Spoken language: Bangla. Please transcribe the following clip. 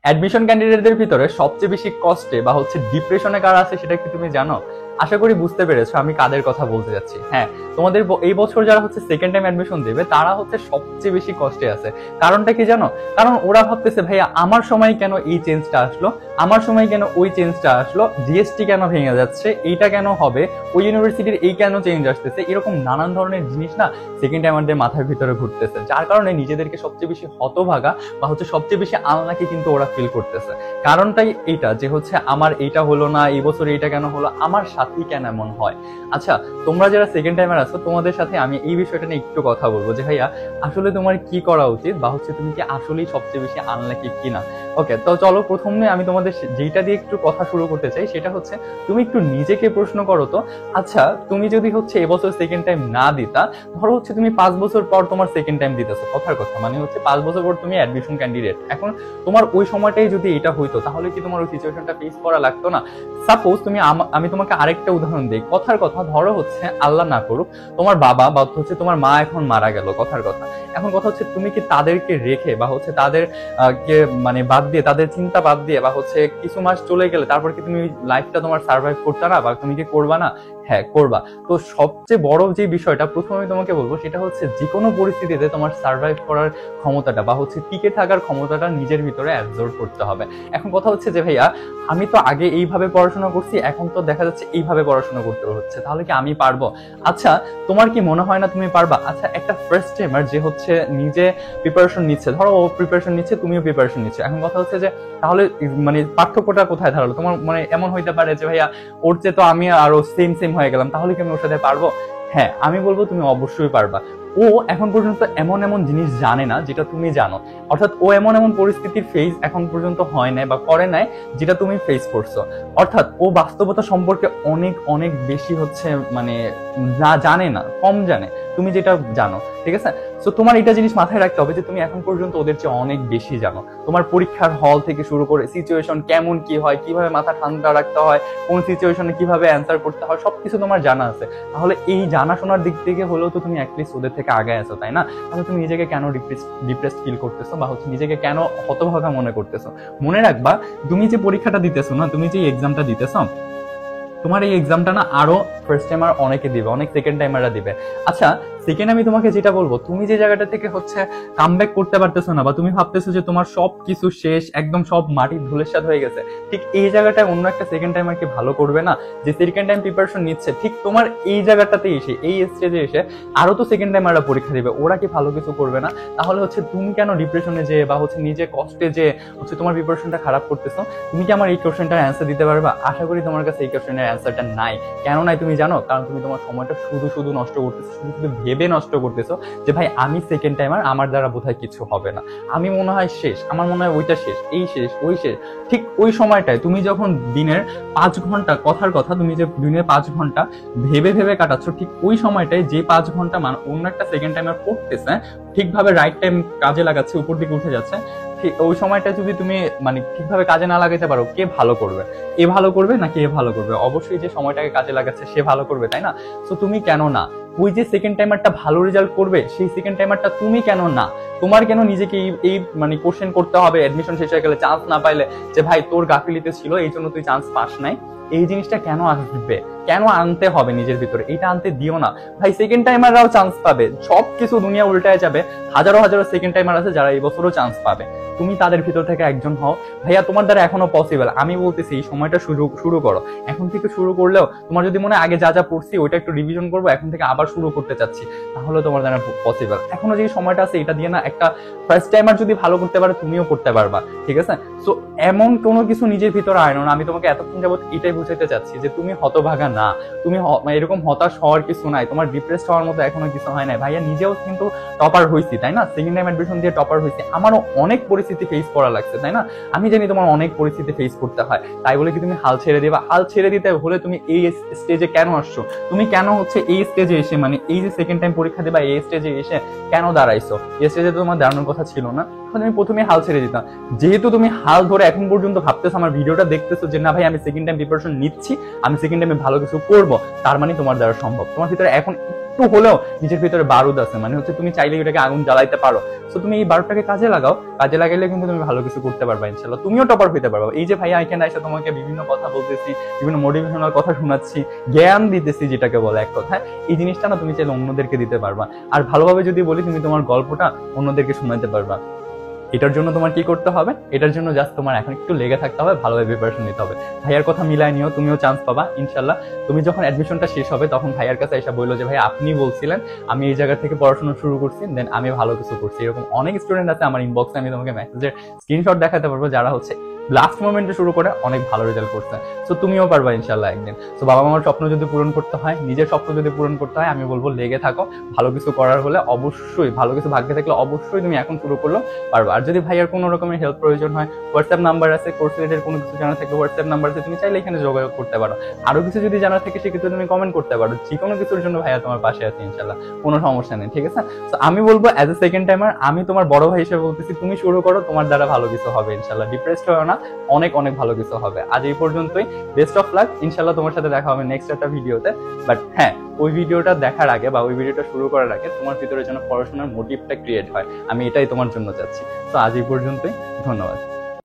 অ্যাডমিশন ক্যান্ডিডেটদের ভিতরে সবচেয়ে বেশি কষ্টে বা ডিপ্রেশনে কারা আছে সেটা কি তুমি জানো? আশা করি বুঝতে পেরেছো আমি কাদের কথা বলতে যাচ্ছি। হ্যাঁ, তোমাদের এই বছর যারা সেকেন্ড টাইম অ্যাডমিশন দেবে তারা সবচেয়ে বেশি কষ্টে আছে। কারণটা কি জানো? কারণ ওরা ভাবতেছে ভাইয়া আমার সময় কেন এই চেঞ্জটা আসলো, আমার সময় কেন ওই চেঞ্জটা আসলো, জিএসটি কেন ভেঙে যাচ্ছে, এইটা কেন হবে, ওই ইউনিভার্সিটির এই কেন চেঞ্জ আসতেছে, এরকম নানান ধরনের জিনিস না সেকেন্ড টাইমারদের মাথার ভিতরে ঘুরতেছে, যার কারণে নিজেদেরকে সবচেয়ে বেশি হতভাগা বা সবচেয়ে বেশি আলনাকি কিন্তু ওরা ফিল করতেছে। কারণটাই এইটা যে আমার এইটা হলো না, এই বছর এইটা কেন হলো, আমার সাথেই কেন এমন হয়। আচ্ছা, তোমরা যারা সেকেন্ড টাইমার আছো তোমাদের সাথে আমি এই বিষয়টা নিয়ে একটু কথা বলবো যে ভাইয়া আসলে তোমার কি করা উচিত বা তুমি কি আসলেই সবচেয়ে বেশি আনলাকি কিনা। ওকে, তো চলো প্রথমে আমি তোমাদের যেটা দিয়ে একটু কথা শুরু করতে চাই সেটা তুমি একটু নিজেকে প্রশ্ন করো তো। আচ্ছা, তুমি যদি এবছর সেকেন্ড টাইম না দিতা, ধরো তুমি 5 বছর পর তোমার সেকেন্ড টাইম দিতেছো, কথার কথা মানে 5 বছর পর তুমি অ্যাডমিশন ক্যান্ডিডেট, এখন তোমার ওই সময়টাই যদি এটা হইতো তাহলে কি তোমার ওই সিচুয়েশনটা ফেস করা লাগতো না? সাপোজ তুমি আমি তোমাকে আরেকটা উদাহরণ দিই, কথার কথা ধরো আল্লাহ না করুক তোমার বাবা বা তোমার মা এখন মারা গেল, কথার কথা। এখন কথা তুমি কি তাদেরকে রেখে বা তাদের কে মানে বাদ দিয়ে, তাদের চিন্তা বাদ দিয়ে বা কিছু মাস চলে গেলে তারপর কি তুমি লাইফটা তোমার সার্ভাইভ করতে না বা তুমি কি করবা না? হ্যাঁ, করবা। তো সবচেয়ে বড় যে বিষয়টা প্রথমে আমি তোমাকে বলবো সেটা যে কোনো পরিস্থিতিতে তোমার সার্ভাইভ করার ক্ষমতাটা বা টিকে থাকার ক্ষমতাটা নিজের ভিতরে অ্যাবজর্ব করতে হবে। এখন কথা যে ভাইয়া আমি তো আগে এইভাবে পড়াশোনা করছি, এখন তো দেখা যাচ্ছে এইভাবে পড়াশোনা করতে হচ্ছে, তাহলে কি আমি পারবো? আচ্ছা, তোমার কি মনে হয় না তুমি পারবা? আচ্ছা, একটা ফার্স্ট টাইমার যে নিজে প্রিপারেশন নিচ্ছে, ধরো ও প্রিপারেশন নিচ্ছে, তুমিও প্রিপারেশন নিচ্ছে, এখন কথা যে তাহলে পার্থক্যটা কোথায় দাঁড়ালো? তোমার এমন হইতে পারে যে ভাইয়া ওর চেয়ে তো আমি আরো সেম সেম হয়ে গেলাম, তাহলে কি আমি ওর সাথে পারবো? হ্যাঁ, আমি বলবো তুমি অবশ্যই পারবা। ও এখন পর্যন্ত এমন এমন জিনিস জানে না যেটা তুমি জানো, অর্থাৎ ও এমন এমন পরিস্থিতির ফেস এখন পর্যন্ত হয় নাই বা করে নাই যেটা তুমি ফেস করছো, অর্থাৎ ও বাস্তবতা সম্পর্কে অনেক অনেক বেশি না জানে না, কম জানে তুমি যেটা জানো, ঠিক আছে? সো তোমার এটা জিনিস মাথায় রাখতে হবে যে তুমি এখন পর্যন্ত ওদের চেয়ে অনেক বেশি জানো। তোমার পরীক্ষার হল থেকে শুরু করে সিচুয়েশন কেমন কি হয়, কিভাবে মাথা ঠান্ডা রাখতে হয়, কোন সিচুয়েশনে কিভাবে অ্যান্সার করতে হয়, সবকিছু তোমার জানা আছে। তাহলে এই জানাশোনার দিক থেকে হলেও তো তুমি অ্যাটলিস্ট ওদের থেকে আগে আছো, তাই না? তাহলে তুমি নিজেকে কেন ডিপ্রেসড ফিল করতেছো বা নিজেকে কেন হতভাগা মনে করতেছো? মনে রাখবা, তুমি যে পরীক্ষাটা দিতেছো না, তুমি যে এক্সামটা দিতেছো, তোমার এই এক্সামটা না আরো ফার্স্ট টাইমার অনেকে দিবে, অনেক সেকেন্ড টাইমাররা দিবে। আচ্ছা, সেকেন্ড আমি তোমাকে যেটা বলবো, তুমি যে জায়গাটা থেকে কামব্যাক করতে পারতেছো না বা তুমি ভাবতেছো যে তোমার সব কিছু শেষ, একদম সব মাটির ধুলিস্যাৎ হয়ে গেছে, ঠিক এই জায়গাটায় অন্য একটা সেকেন্ড টাইমার কি ভালো করবে না? যে সেকেন্ড টাইম প্রিপারেশন নিচ্ছে, ঠিক তোমার এই জায়গাটাতে এসে, এই স্টেজে এসে আরো তো সেকেন্ড টাইমাররা পরীক্ষা দিবে, ওরা কি ভালো কিছু করবে না? তাহলে তুমি কেন ডিপ্রেশনে যে বা নিজে কষ্টে যে তোমার প্রিপারেশনটা খারাপ করতেছো? তুমি কি আমার এই কোশ্চেনটার অ্যান্সার দিতে পারবা? আশা করি তোমার কাছে এই কোশ্চেনের অ্যান্সারটা নাই। কেন নাই তুমি জানো? কারণ তুমি তোমার সময়টা শুধু শুধু নষ্ট করতেছো, শুধু শুধু ভেবে নষ্ট করতেছো যে ভাই আমি সেকেন্ড টাইমার, আমার দ্বারা বোধহয় কিছু হবে না, আমি মনে হয় শেষ, আমার মনে হয় ওইটা শেষ, এই শেষ, ওই শেষ। ঠিক ওই সময়টায় তুমি যখন দিনের 5 ঘন্টা, কথার কথা তুমি যে দিনের 5 ঘন্টা ভেবে ভেবে কাটাচ্ছ, ঠিক ওই সময়টায় যে 5 ঘন্টা অন্য একটা সেকেন্ড টাইমার পড়তেছে, ঠিকভাবে রাইট টাইম কাজে লাগাচ্ছে, উপর দিকে উঠে যাচ্ছে, ঠিক ওই সময়টা যদি তুমি ঠিকভাবে কাজে না লাগাতে পারো, কে ভালো করবে? এ ভালো করবে নাকি এ ভালো করবে? অবশ্যই যে সময়টাকে কাজে লাগাচ্ছে সে ভালো করবে, তাই না? তো তুমি কেন না? ওই যে সেকেন্ড টাইমারটা ভালো রেজাল্ট করবে, সেই সেকেন্ড টাইমারটা তুমি কেন না? তোমার কেন নিজেকে এই কোশ্চেন করতে হবে অ্যাডমিশন শেষ হয়ে গেলে, চান্স না পাইলে, যে ভাই তোর গাফিলিতে ছিল এই জন্য তুই চান্স পাস নাই? এই জিনিসটা কেন আসবে? কেন আনতে হবে নিজের ভিতরে? এটা আনতে দিও না ভাই। সেকেন্ড টাইমাররাও চান্স পাবে, সবকিছু দুনিয়া উল্টায় যাবে, হাজারো হাজারো সেকেন্ড টাইমার আছে যারা এই বছরও চান্স পাবে, তুমি তাদের ভিতর থেকে একজন হও ভাইয়া। তোমার দ্বারা এখনো পসিবল, আমি বলতেছি এই সময়টা শুরু করো, এখন থেকে শুরু করলেও তোমার যদি মনে আগে যা যা পড়ছি ওইটা একটু রিভিশন করবো, এখন থেকে আবার শুরু করতে চাচ্ছি, তাহলে তোমার দ্বারা পসিবল। এখনো যে সময়টা আছে এটা দিয়ে না একটা ফার্স্ট টাইমার যদি ভালো করতে পারে তুমিও করতে পারবা, ঠিক আছে? সো এমন কোনো কিছু নিজের ভিতরে আনো না। আমি তোমাকে এতক্ষণ যাবত এটাই বুঝাইতে চাচ্ছি যে তুমি হতভাগা না, তুমি এরকম হতাশ হওয়ার কিছু নাই, তোমার ডিপ্রেসড হওয়ার মতো এখনো কিছু হয় নাই। ভাইয়া নিজেও কিন্তু টপার হয়েছি, তাই না? সেকেন্ড টাইম অ্যাডমিশন দিয়ে টপার হয়েছি, আমারও অনেক পরিস্থিতি ফেস করা লাগছে, তাই না? আমি জানি তোমার অনেক পরিস্থিতি ফেস করতে হয়, তাই বলে কি তুমি হাল ছেড়ে দিবা? হাল ছেড়ে দিতে হলে তুমি এই স্টেজে কেন আসছো? তুমি কেন এই স্টেজে এসে এই যে সেকেন্ড টাইম পরীক্ষা দিবা এই স্টেজে এসে কেন দাঁড়াইছো? এই স্টেজে তোমার দাঁড়ানোর কথা ছিল না, তুমি প্রথমে হাল ছেড়ে দিতাম। যেহেতু তুমি হাল ধরে এখন পর্যন্ত ভাবতেছো, আমার ভিডিওটা দেখতেছো যে না ভাই আমি সেকেন্ড টাইম প্রিপারেশন নিচ্ছি, আমি সেকেন্ড টাইমে ভালো কিছু করবো, তার মানে তোমার দ্বারা সম্ভব। তোমার ভিতরে এখন একটু হলেও নিজের ভিতরে বারুদ আছে, মানে হচ্ছে তুমি চাইলে এটাকে আগুন জ্বালাইতে পারো। তো তুমি এই বারুদটাকে কাজে লাগাও, কাজে লাগাইলে কিন্তু তুমি ভালো কিছু করতে পারবা ইনশাল্লাহ, তুমিও টপার হইতে পারবা। এই যে ভাইয়া এখানে এসে তোমাকে বিভিন্ন কথা বলতেছি, বিভিন্ন মোটিভেশনাল কথা শোনাচ্ছি, জ্ঞান দিতেছি যেটাকে বলে এক কথায়, এই জিনিসটা না তুমি চাইলে অন্যদেরকে দিতে পারবা। আর ভালোভাবে যদি বলি, তুমি তোমার গল্পটা অন্যদেরকে শোনাতে পারবা। এটার জন্য তোমার কি করতে হবে, এটার জন্য জাস্ট তোমার এখন একটু লেগে থাকতে হবে, ভালোভাবে প্রিপারেশন নিতে হবে। ভাইয়ার কথা মিলাই নিও, তুমিও চান্স পাবা ইনশাল্লাহ। তুমি যখন অ্যাডমিশনটা শেষ হবে তখন ভাইয়ার কাছে এসে বললো যে ভাই আপনি বলছিলেন, আমি এই জায়গা থেকে পড়াশোনা শুরু করছি, দেন আমি ভালো কিছু করছি। এরকম অনেক স্টুডেন্ট আছে আমার ইনবক্সে, আমি তোমাকে মেসেজের স্ক্রিনশট দেখাতে পারবো যারা হচ্ছে লাস্ট মোমেন্টে শুরু করে অনেক ভালো রেজাল্ট করছে। সো তুমিও পারবা ইনশাল্লাহ একদিন। সো বাবা মামার স্বপ্ন যদি পূরণ করতে হয়, নিজের স্বপ্ন যদি পূরণ করতে হয়, আমি বলবো লেগে থাকো। ভালো কিছু করার হলে অবশ্যই, ভালো কিছু ভাগ্যে থাকলে অবশ্যই তুমি এখন শুরু করলেও পারবা। আর যদি ভাইয়ার কোনো রকমের হেল্প প্রয়োজন হয়, হোয়াটসঅ্যাপ নাম্বার আছে, কোর্স রিলেটেড কোনো কিছু জানা থাকলে হোয়াটসঅ্যাপ নাম্বার আছে, তুমি চাইলে এখানে যোগাযোগ করতে পারো। আরো কিছু যদি জানা থাকে সেক্ষেত্রে তুমি কমেন্ট করতে পারো, যে কোনো কিছুর জন্য ভাইয়া তোমার পাশে আছে ইনশাল্লাহ, কোনো সমস্যা নেই, ঠিক আছে। তো আমি বলবো অ্যাজ এ সেকেন্ড টাইমার, আমি তোমার বড় ভাই হিসেবে বলতেছি, তুমি শুরু করো, তোমার দ্বারা ভালো কিছু হবে ইনশাল্লাহ, ডিপ্রেসড হও না, অনেক অনেক ভালো কিছু হবে। আজ এই পর্যন্তই, বেস্ট অফ লাক ইনশাল্লাহ, তোমার সাথে দেখা হবে নেক্সট একটা ভিডিওতে। বাট হ্যাঁ, ওই ভিডিওটা দেখার আগে বা ওই ভিডিওটা শুরু করার আগে তোমার ভিতরে যেন পড়াশোনার মোটিভটা ক্রিয়েট হয়, আমি এটাই তোমার জন্য চাচ্ছি। তো আজ এই পর্যন্তই, ধন্যবাদ।